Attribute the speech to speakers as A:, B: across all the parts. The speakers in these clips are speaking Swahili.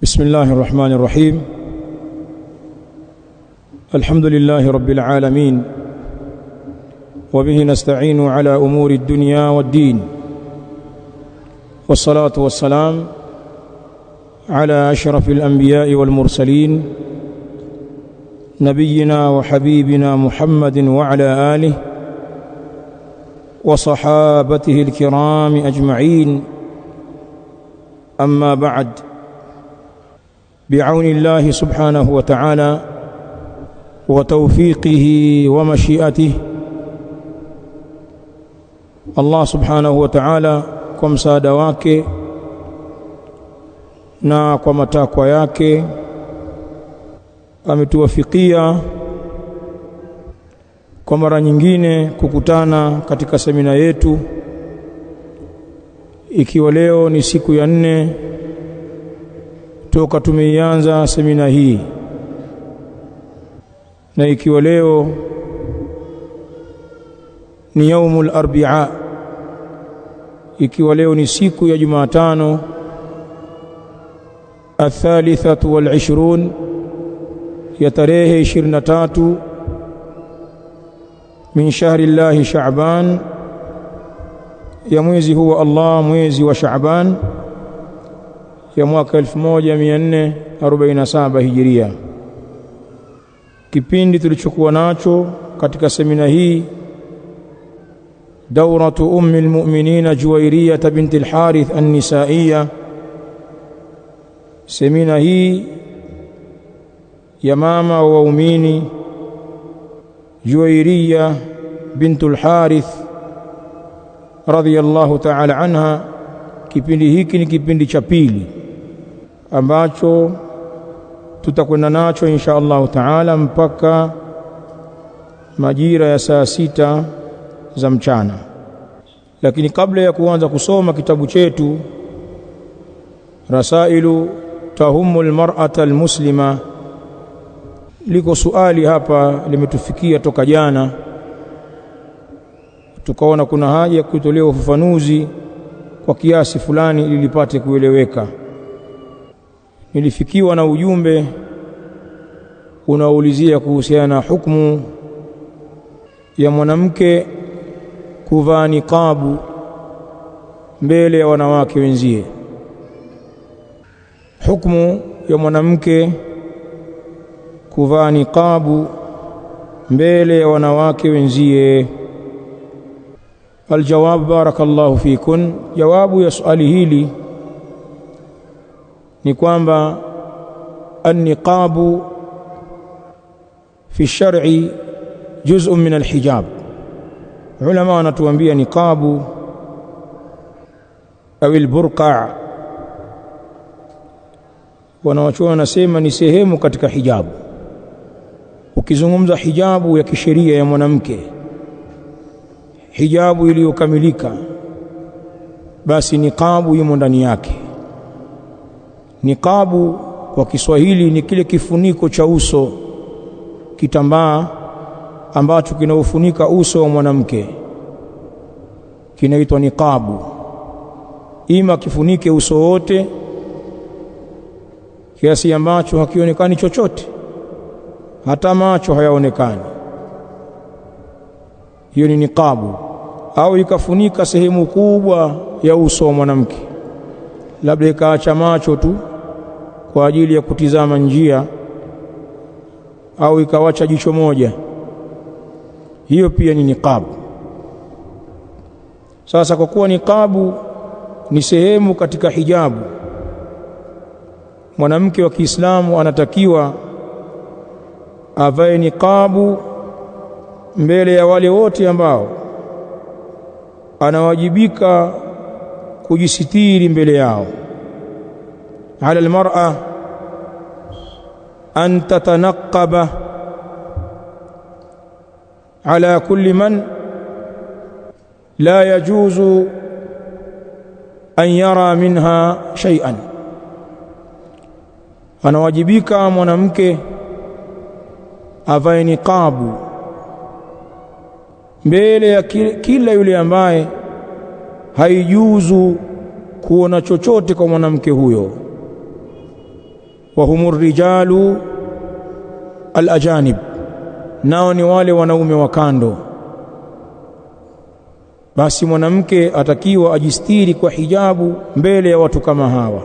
A: بسم الله الرحمن الرحيم. الحمد لله رب العالمين، وبه نستعين على أمور الدنيا والدين، والصلاة والسلام على أشرف الأنبياء والمرسلين نبينا وحبيبنا محمد وعلى آله وصحابته الكرام أجمعين. أما بعد، بعون الله سبحانه وتعالى وتوفيقه ومشيئته، Allah subhanahu wa ta'ala kwa msaada wake na kwa matakwa yake ametuwafikia kwa mara nyingine kukutana katika semina yetu, ikiwa leo ni siku ya 4 toka tumeianza semina hii, na ikiwa leo ni yaumul arbi'a, ikiwa leo ni siku ya Jumatano athalithatu wal 20 ya tarehe 23 min shahri llahi Sha'ban, ya mwezi huwa Allah, mwezi wa Sha'ban ya mwaka 1447 Hijiria. Kipindi tulichokuwa nacho katika semina hii dauratu ummi almu'minin Juwairiyah binti al-Harith an-Nisaiyya. Semina hii ya mama wa waumini Juwairiyah binti al-Harith radhiyallahu ta'ala anha. Kipindi hiki ni kipindi cha pili ambacho tutakwenda nacho insha Allah ta'ala mpaka majira ya saa 6 za mchana. Lakini kabla ya kuanza kusoma kitabu chetu Rasailu Tahumul Mar'ata Almuslima, liko suali hapa limetufikia toka jana, tukaona kuna haja ya kutolea ufafanuzi kwa kiasi fulani ili lipate kueleweka. Nilifikiwa na ujumbe unaoulizia kuhusiana na hukumu ya mwanamke kuvaa niqabu mbele ya wanawake wenzie. Hukumu ya mwanamke kuvaa niqabu mbele ya wanawake wenzie. Aljawab, barakallahu fikun. Jawabu ya swali hili ni kwamba an-niqabu fi shar'i juz'un min al-hijab. Ulama wanatuambia niqabu au al-burqa, wanawachuoni wanasema ni sehemu katika hijabu. Ukizungumza hijabu ya kisheria ya mwanamke, hijabu iliyokamilika, basi niqabu yumo ndani yake. Niqabu kwa Kiswahili ni kile kifuniko cha uso, kitambaa ambacho kinaufunika uso wa mwanamke, kinaitwa niqabu. Ima kifunike uso wote kiasi ambacho hakionekani chochote, hata macho hayaonekani, hiyo ni niqabu. Au ikafunika sehemu kubwa ya uso wa mwanamke, labda ikaacha macho tu kwa ajili ya kutizama njia, au ikawacha jicho moja, hiyo pia ni niqabu. Sasa kwa kuwa niqabu ni sehemu katika hijabu, mwanamke wa Kiislamu anatakiwa avae niqabu mbele ya wale wote ambao anawajibika kujisitiri mbele yao. Ala almar'a an tatanaqaba ala kulli man la yajuzu an yara minha shay'an. Anawajibika mwanamke avae niqabu mbele ya kila yule ambaye haijuzu kuona chochote kwa mwanamke huyo. wa humur rijalu al-ajanib, nao ni wale wanaume wa kando. Basi mwanamke atakiwa ajistiri kwa hijabu mbele ya watu kama hawa.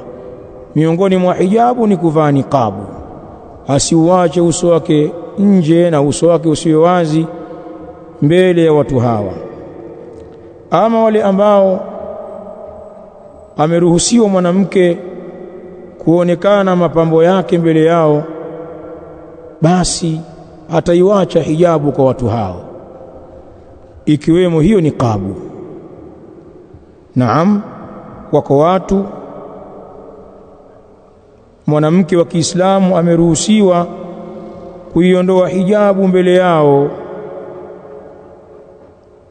A: Miongoni mwa hijabu ni kuvaa niqabu, asiuache uso wake nje na uso wake usiwe wazi mbele ya watu hawa. Ama wale ambao ameruhusiwa mwanamke kuonekana mapambo yake mbele yao, basi ataiwacha hijabu kwa watu hao, ikiwemo hiyo niqabu. Naam, wako watu mwanamke wa Kiislamu ameruhusiwa kuiondoa hijabu mbele yao,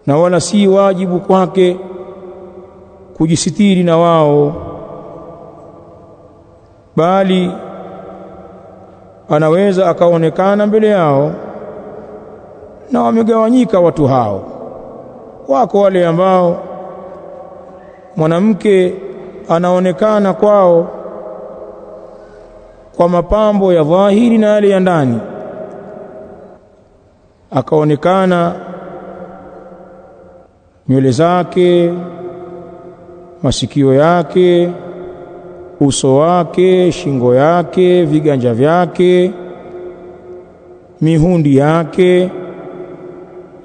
A: na wala si wajibu kwake kujisitiri na wao, bali anaweza akaonekana mbele yao. Na wamegawanyika watu hao. Wako wale ambao mwanamke anaonekana kwao kwa mapambo ya dhahiri na yale ya ndani, akaonekana nywele zake, masikio yake, uso wake, shingo yake, viganja vyake, mihundi yake.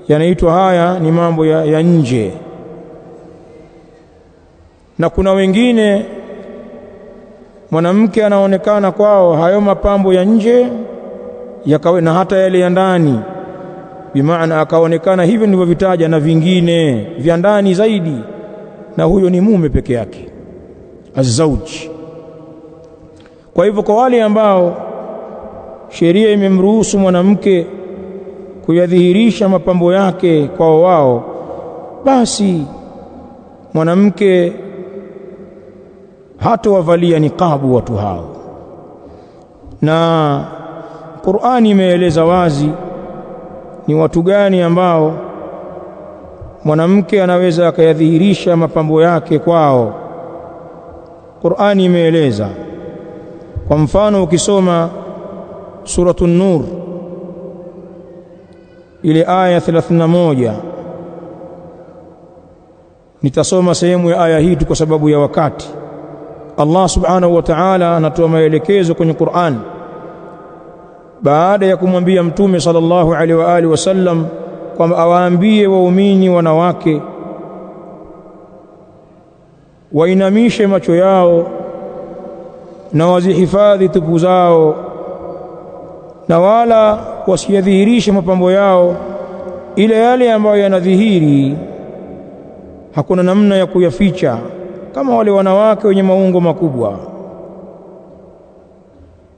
A: Yanaitwa haya ni mambo ya nje. Na kuna wengine mwanamke anaonekana kwao hayo mapambo ya nje yakawe na hata yale ya ndani, bimaana akaonekana hivyo nilivyovitaja na vingine vya ndani zaidi, na huyo ni mume peke yake, azauji. Kwa hivyo kwa wale ambao sheria imemruhusu mwanamke kuyadhihirisha mapambo yake kwa wao, basi mwanamke hatowavalia niqabu watu hao. Na Qur'ani imeeleza wazi ni watu gani ambao mwanamke anaweza akayadhihirisha mapambo yake kwao. Qur'ani imeeleza. Kwa mfano, ukisoma Suratun Nur ile aya 31, nitasoma sehemu ya aya hii kwa sababu ya wakati. Allah subhanahu wa ta'ala anatoa maelekezo kwenye Qur'an baada ya kumwambia Mtume sallallahu alaihi wa alihi wasallam kwamba awaambie waumini wanawake wainamishe macho yao na wazihifadhi tupu zao, na wala wasiyadhihirishe mapambo yao ile yale ambayo yanadhihiri, hakuna namna ya kuyaficha, kama wale wanawake wenye maungo makubwa.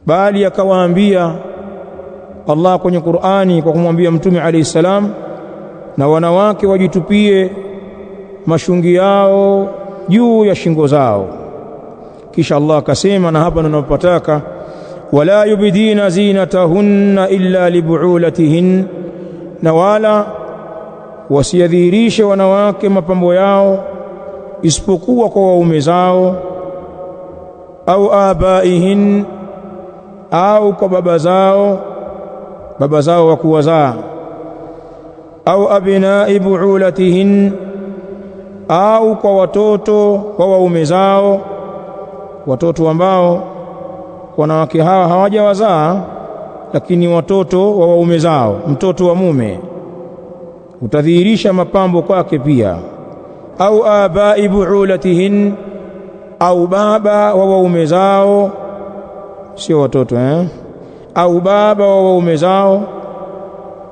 A: Bali akawaambia Allah kwenye Qur'ani kwa kumwambia Mtume alayhi salam, na wanawake wajitupie mashungi yao juu ya shingo zao. Kisha Allah akasema, na hapa ninapotaka, wala yubdina zinatahunna illa libu'ulatihin, na wala wasiyadhihirishe wanawake mapambo yao isipokuwa kwa waume zao, au abaihin, au kwa baba zao wa kuwazaa, au abnai bu'ulatihin, au kwa watoto wa waume zao, watoto ambao wanawake hawa hawajawazaa lakini watoto wa waume zao. Mtoto wa mume utadhihirisha mapambo kwake pia. Au abai bu'ulatihin, au baba wa waume zao, sio watoto au baba wa waume zao,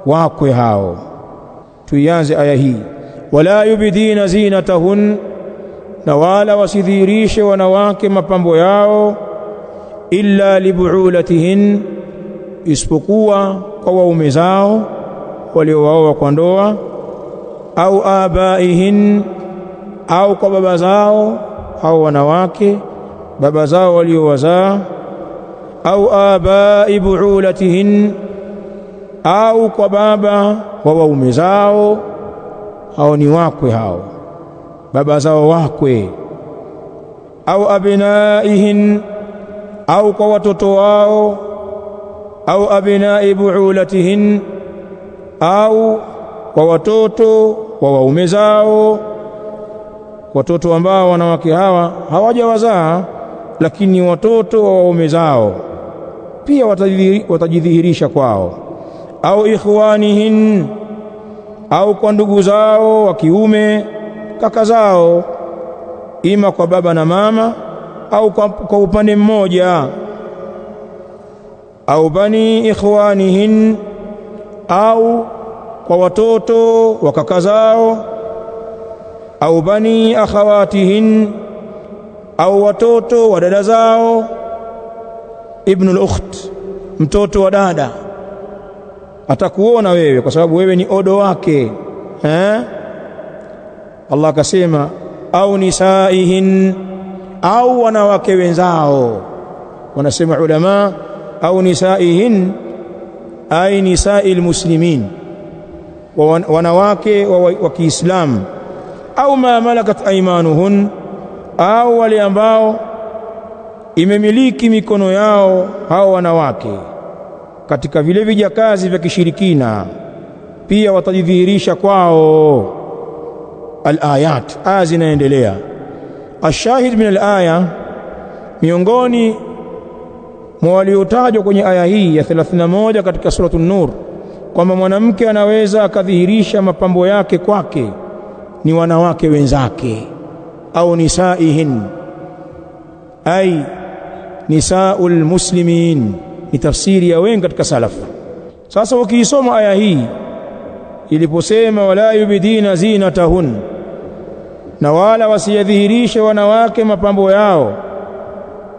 A: wakwe hao. Tuianze aya hii, wala yubdina zinatahun, na wala wasidhihirishe wanawake mapambo yao, illa libu'ulatihin, isipokuwa kwa waume zao waliowaoa kwa ndoa, au abaihin, au kwa baba zao hao wanawake, baba zao waliowazaa, au abai bu'ulatihin, au kwa baba wa waume zao, hao ni wakwe hao, baba zao wakwe, au abnaihin, au kwa watoto wao, au abnai buulatihin, au kwa watoto wa waume zao, watoto ambao wanawake hawa hawajawazaa lakini watoto wa waume zao pia watajidhihirisha kwao, au ikhwanihin, au kwa ndugu zao wa kiume, kaka zao, ima kwa baba na mama au kwa upande mmoja, au bani ikhwanihin, au kwa watoto wa kaka zao, au bani akhawatihin, au watoto wa dada zao. Ibnul ukht, mtoto wa dada, atakuona wewe kwa sababu wewe ni odo wake, Allah akasema au nisaihin, au wanawake wenzao. Wanasema ulama au nisaihin ay nisail muslimin, wanawake wa Kiislamu, au ma malakat aymanuhun, au wale ambao imemiliki mikono yao hao wanawake katika vile vijakazi vya kishirikina, pia watajidhihirisha kwao. Al-ayat, aya zinaendelea. Ashahid min al-aya, miongoni mwa waliotajwa kwenye aya hii ya 31 katika suratul Nur kwamba mwanamke anaweza akadhihirisha mapambo yake kwake ni wanawake wenzake, au nisaihin ay nisaul muslimin, ni tafsiri ya wengi katika salafu. Sasa ukiisoma aya hii iliposema wala yubidina zinatahun, na wala wasiyadhihirishe wanawake mapambo yao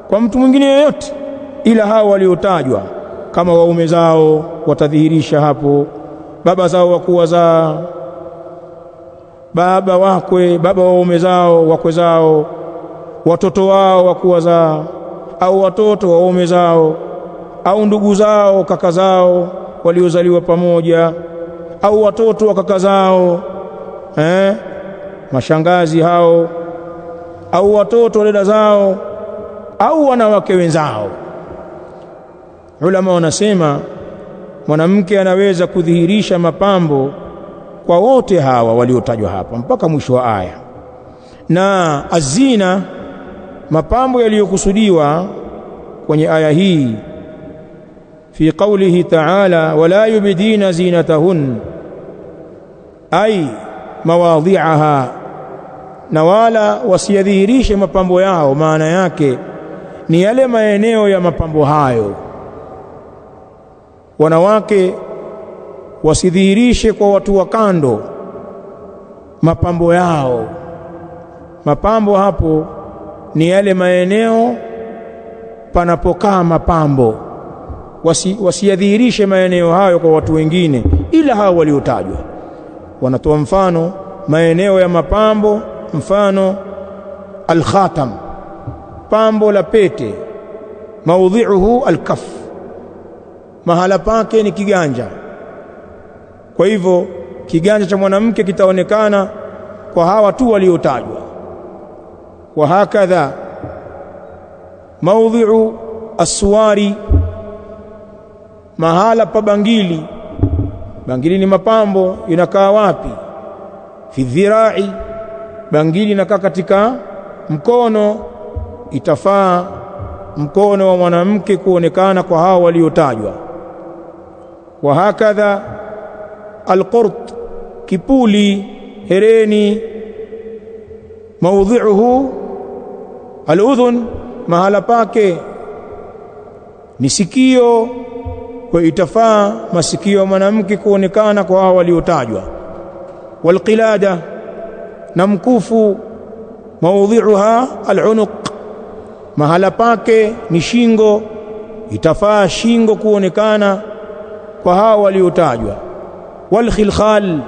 A: kwa mtu mwingine yoyote ila hao waliotajwa, kama waume zao watadhihirisha hapo, baba zao wakuwazaa, baba wakwe, baba waume zao, wakwe zao, watoto wao wakuwazaa, au watoto wa waume zao, au ndugu zao, kaka zao waliozaliwa pamoja, au watoto wa kaka zao, mashangazi hao, au watoto wa dada zao, au wanawake wenzao. Ulama wanasema mwanamke anaweza kudhihirisha mapambo kwa wote hawa waliotajwa hapa mpaka mwisho wa aya. Na azina, mapambo yaliyokusudiwa kwenye aya hii fi qawlihi ta'ala wala yubdina zinatahun ay mawadhi'aha, na wala wasiyadhihirishe mapambo yao, maana yake ni yale maeneo ya mapambo hayo. Wanawake wasidhihirishe kwa watu wa kando mapambo yao. Mapambo hapo ni yale maeneo panapokaa mapambo, wasiyadhihirishe maeneo hayo kwa watu wengine ila hao waliotajwa. Wanatoa mfano maeneo ya mapambo, mfano al-khatam, pambo la pete, maudhi'uhu al-kaf, mahala pake ni kiganja. Kwa hivyo kiganja cha mwanamke kitaonekana kwa hawa tu waliotajwa. Wa hakadha maudhi'u aswari, mahala pa bangili. Bangili ni mapambo, inakaa wapi? Fi dhira'i, bangili inakaa katika mkono, itafaa mkono wa mwanamke kuonekana kwa hao waliotajwa. Wa hakadha alqurt, kipuli, hereni, maudhi'uhu aludhun, mahala pake ni sikio, kwa itafaa masikio ya mwanamke kuonekana kwa hao waliotajwa. Walqilada, na mkufu, maudhi'uha alunuq, mahala pake ni shingo, itafaa shingo kuonekana kwa hao waliotajwa. Walkhilkhal,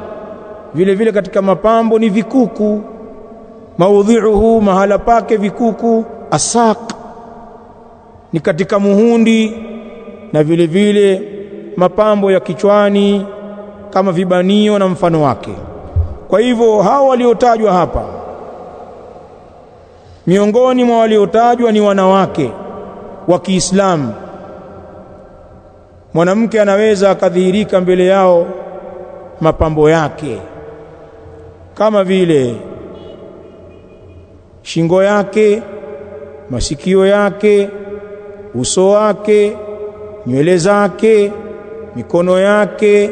A: vile vile katika mapambo ni vikuku, maudhi'uhu, mahala pake vikuku. Asaq, ni katika muhundi, na vile vile mapambo ya kichwani kama vibanio na mfano wake. Kwa hivyo hao waliotajwa hapa, miongoni mwa waliotajwa ni wanawake wa Kiislamu, mwanamke anaweza akadhihirika mbele yao mapambo yake kama vile shingo yake, masikio yake, uso wake, nywele zake, mikono yake,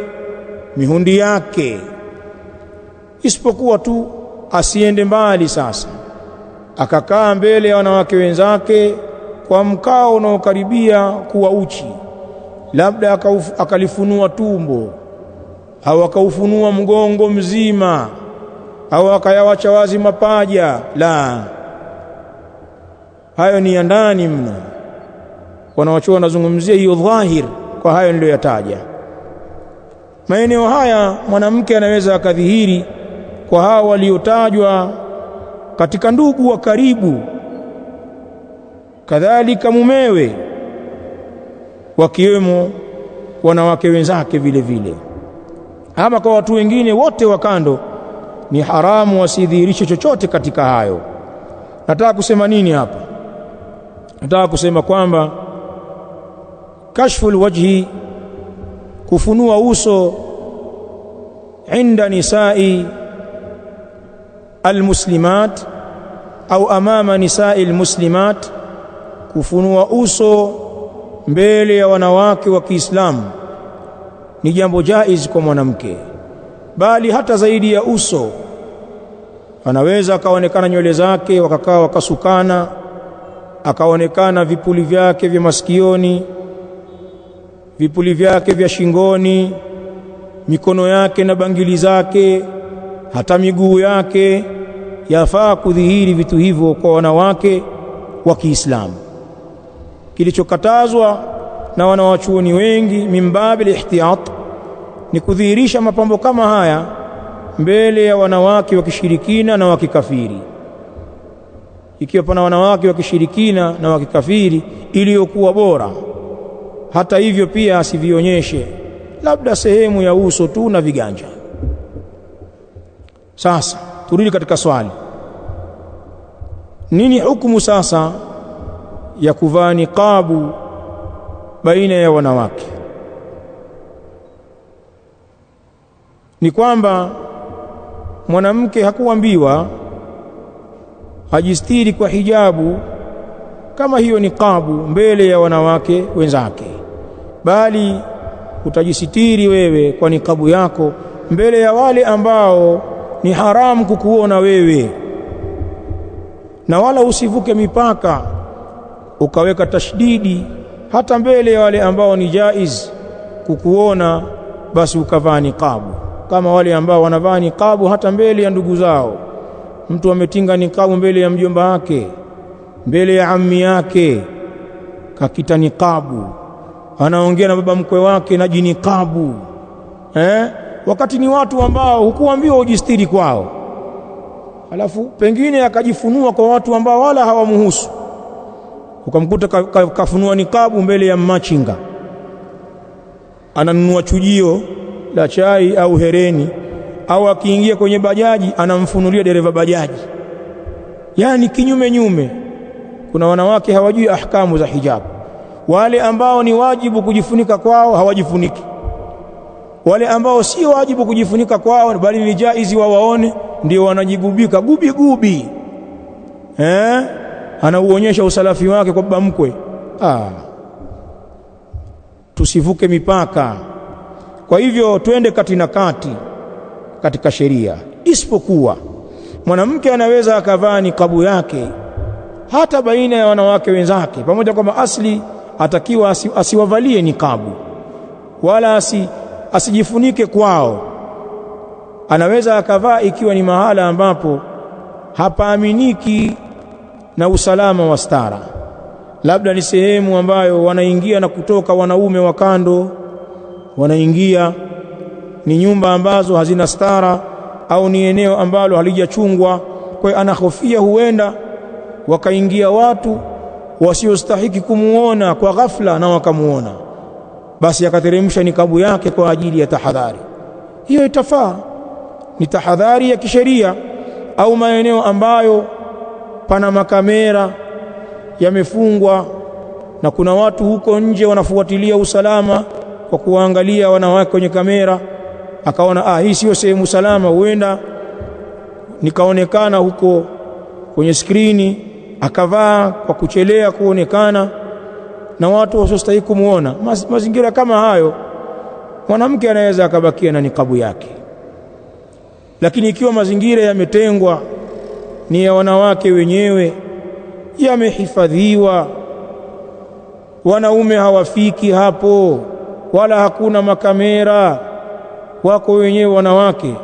A: mihundi yake, isipokuwa tu asiende mbali sasa akakaa mbele ya wanawake wenzake kwa mkao unaokaribia kuwa uchi, labda akalifunua tumbo au akaufunua mgongo mzima au akayawacha wazi mapaja. La, hayo ni ya ndani mno. Wanawachuoni wanazungumzia hiyo dhahir kwa hayo niliyoyataja. Maeneo haya mwanamke anaweza akadhihiri kwa hao waliotajwa katika ndugu wa karibu, kadhalika mumewe, wakiwemo wanawake wenzake vile vile. Ama kwa watu wengine wote wa kando ni haramu wasidhihirishe chochote katika hayo. Nataka kusema nini hapa? Nataka kusema kwamba kashful wajhi, kufunua uso, inda nisai almuslimat au amama nisai almuslimat, kufunua uso mbele ya wanawake wa Kiislamu ni jambo jaiz kwa mwanamke, bali hata zaidi ya uso. Anaweza akaonekana nywele zake wakakaa wakasukana, akaonekana vipuli vyake vya masikioni, vipuli vyake vya shingoni, mikono yake na bangili zake, hata miguu yake. Yafaa kudhihiri vitu hivyo kwa wanawake wa Kiislamu. Kilichokatazwa na wanawachuoni wengi mimbabil ihtiyat ni kudhihirisha mapambo kama haya mbele ya wanawake wa kishirikina na wa kikafiri. Ikiwa pana wanawake wa kishirikina na wa kikafiri, iliyokuwa bora hata hivyo pia asivionyeshe, labda sehemu ya uso tu na viganja. Sasa turudi katika swali, nini hukumu sasa ya kuvaa niqabu baina ya wanawake? Ni kwamba mwanamke hakuambiwa ajistiri kwa hijabu kama hiyo niqabu mbele ya wanawake wenzake, bali utajisitiri wewe kwa niqabu yako mbele ya wale ambao ni haramu kukuona wewe, na wala usivuke mipaka ukaweka tashdidi hata mbele ya wale ambao ni jaiz kukuona, basi ukavaa niqabu kama wale ambao wanavaa niqabu hata mbele ya ndugu zao. Mtu ametinga niqabu mbele ya mjomba wake, mbele ya ammi yake, kakita niqabu, anaongea na baba mkwe wake na jiniqabu, wakati ni watu ambao hukuambiwa ujistiri kwao, alafu pengine akajifunua kwa watu ambao wala hawamuhusu. Ukamkuta kafunua niqabu mbele ya machinga, ananunua chujio la chai au hereni, au akiingia kwenye bajaji anamfunulia dereva bajaji, yani kinyume nyume. Kuna wanawake hawajui ahkamu za hijabu. Wale ambao ni wajibu kujifunika kwao hawajifuniki, wale ambao si wajibu kujifunika kwao bali ni jaizi wawaone, ndio wanajigubika gubi anauonyesha usalafi wake kwa baba mkwe. Tusivuke mipaka. Kwa hivyo twende kati na kati katika sheria, isipokuwa mwanamke anaweza akavaa niqabu yake hata baina ya wanawake wenzake, pamoja kwamba asli atakiwa asiwavalie niqabu wala asijifunike kwao. Anaweza akavaa ikiwa ni mahala ambapo hapaaminiki na usalama wa stara, labda ni sehemu ambayo wanaingia na kutoka wanaume wa kando, wanaingia, ni nyumba ambazo hazina stara, au ni eneo ambalo halijachungwa. Kwa hiyo anahofia huenda wakaingia watu wasiostahiki kumuona kwa ghafla na wakamuona, basi akateremsha nikabu yake kwa ajili ya tahadhari. Hiyo itafaa, ni tahadhari ya kisheria. Au maeneo ambayo pana makamera yamefungwa na kuna watu huko nje wanafuatilia usalama kwa kuangalia wanawake kwenye kamera, akaona hii sio sehemu salama, huenda nikaonekana huko kwenye skrini, akavaa kwa kuchelea kuonekana na watu wasiostahili kumuona. Mazingira kama hayo mwanamke anaweza akabakia na nikabu yake. Lakini ikiwa mazingira yametengwa, ni ya wanawake wenyewe, yamehifadhiwa, wanaume hawafiki hapo, wala hakuna makamera, wako wenyewe wanawake,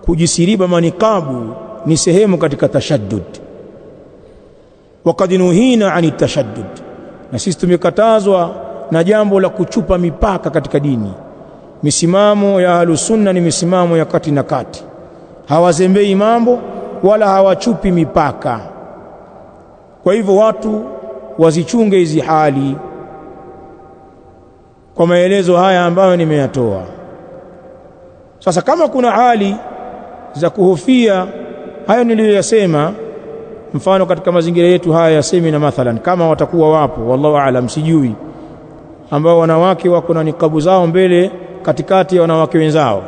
A: kujisiriba manikabu ni sehemu katika tashaddud. Waqad nuhina ani tashaddud, na sisi tumekatazwa na jambo la kuchupa mipaka katika dini. Misimamo ya Ahlus Sunna ni misimamo ya kati na kati, hawazembei mambo wala hawachupi mipaka. Kwa hivyo watu wazichunge hizi hali kwa maelezo haya ambayo nimeyatoa. Sasa kama kuna hali za kuhofia hayo niliyoyasema, mfano katika mazingira yetu haya ya semina mathalan, kama watakuwa wapo, wallahu aalam, sijui, ambao wanawake wako na nikabu zao mbele katikati ya wanawake wenzao,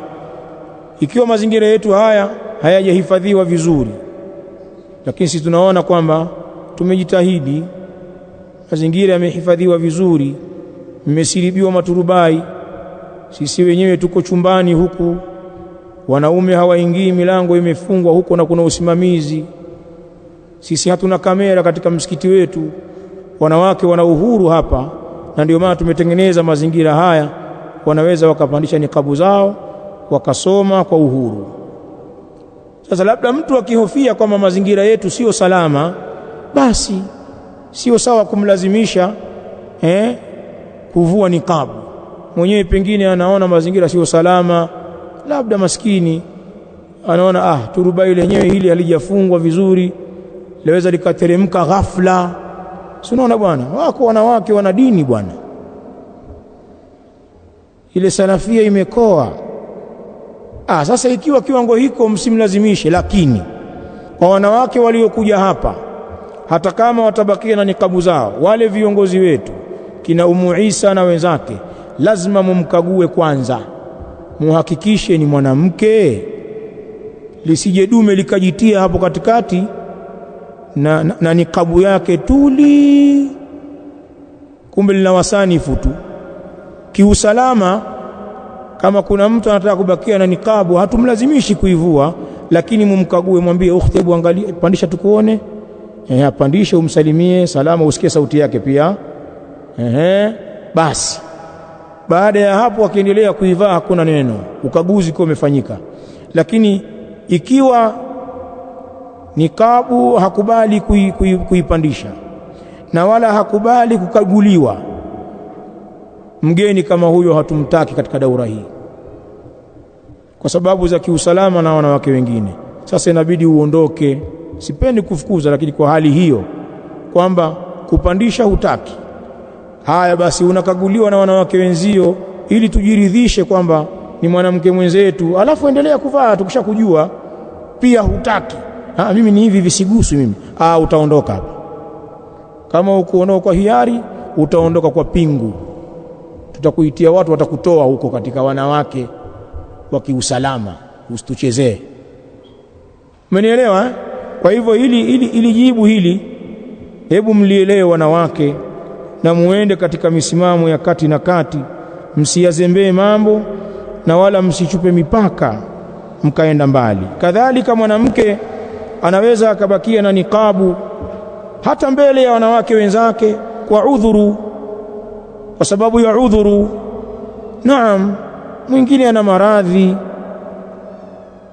A: ikiwa mazingira yetu haya hayajahifadhiwa vizuri, lakini sisi tunaona kwamba tumejitahidi, mazingira yamehifadhiwa vizuri, mmesiribiwa maturubai, sisi wenyewe tuko chumbani huku, wanaume hawaingii, milango imefungwa huko na kuna usimamizi, sisi hatuna kamera katika msikiti wetu, wanawake wana uhuru hapa, na ndio maana tumetengeneza mazingira haya, wanaweza wakapandisha nikabu zao wakasoma kwa uhuru. Sasa labda mtu akihofia kwamba mazingira yetu sio salama, basi sio sawa kumlazimisha kuvua nikabu. Mwenyewe pengine anaona mazingira sio salama, labda maskini anaona turubai lenyewe hili halijafungwa vizuri, laweza likateremka ghafla. Si unaona bwana, wako wanawake wana dini bwana, ile salafia imekoa. Sasa ikiwa kiwango hiko msimlazimishe, lakini kwa wanawake waliokuja hapa, hata kama watabakia na nikabu zao, wale viongozi wetu kina Umu Isa na wenzake, lazima mumkague kwanza, muhakikishe ni mwanamke, lisije dume likajitia hapo katikati na nikabu yake tuli, kumbe lina wasanifu tu. Kiusalama, kama kuna mtu anataka kubakia na nikabu, hatumlazimishi kuivua, lakini mumkague, mwambie ukhti, hebu angalia, pandisha tukuone. Apandishe, umsalimie salama, usikie sauti yake pia. Basi baada ya hapo akiendelea kuivaa hakuna neno, ukaguzi kwa umefanyika. Lakini ikiwa nikabu hakubali kuipandisha na wala hakubali kukaguliwa, mgeni kama huyo hatumtaki katika daura hii kwa sababu za kiusalama na wanawake wengine. Sasa inabidi uondoke. Sipendi kufukuza, lakini kwa hali hiyo kwamba kupandisha hutaki, haya basi unakaguliwa na wanawake wenzio ili tujiridhishe kwamba ni mwanamke mwenzetu, alafu endelea kuvaa, tukishakujua. Pia hutaki, mimi ni hivi visigusu mimi, utaondoka hapa. Kama ukuondoka kwa hiari, utaondoka kwa pingu. Tutakuitia watu watakutoa huko katika wanawake wa kiusalama, usituchezee. Umenielewa? Kwa hivyo ili jibu hili, hebu mlielewe wanawake, na muende katika misimamo ya kati na kati, msiyazembee mambo na wala msichupe mipaka mkaenda mbali. Kadhalika mwanamke anaweza akabakia na nikabu hata mbele ya wanawake wenzake kwa udhuru, kwa sababu ya udhuru. Naam, mwingine ana maradhi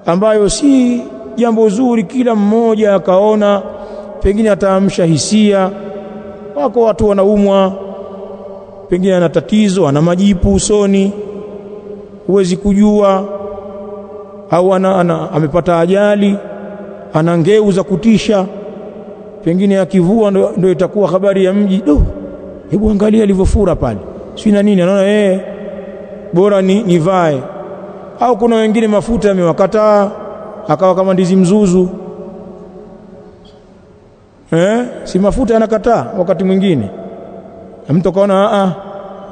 A: ambayo si jambo zuri, kila mmoja akaona pengine ataamsha hisia. Wako watu wanaumwa, pengine ana tatizo, ana majipu usoni, huwezi kujua, au amepata ajali, ana ngeu za kutisha, pengine akivua ndio itakuwa habari ya mji. Hebu angalia alivyofura pale, si na nini, anaona bora nivae. Au kuna wengine mafuta yamewakataa, akawa kama ndizi mzuzu. Si mafuta yanakataa wakati mwingine, Mtu kaona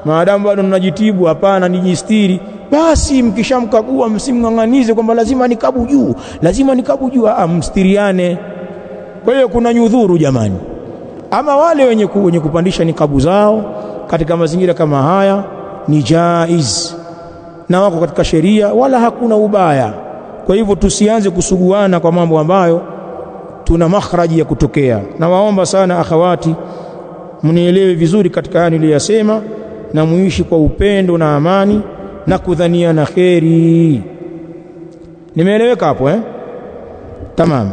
A: maadamu bado mnajitibu, hapana, nijistiri, basi mkishamkagua msimng'ang'anize kwamba lazima nikabu juu, lazima nikabu juu. Mstiriane. Kwa hiyo kuna nyudhuru jamani. Ama wale wenye kupandisha nikabu zao katika mazingira kama haya ni jaiz na wako katika sheria, wala hakuna ubaya. Kwa hivyo tusianze kusuguana kwa mambo ambayo tuna makhraji ya kutokea. Na waomba sana akhawati, mnielewe vizuri katika haya niliyosema, na muishi kwa upendo na amani na kudhaniana kheri. Nimeeleweka hapo Tamam.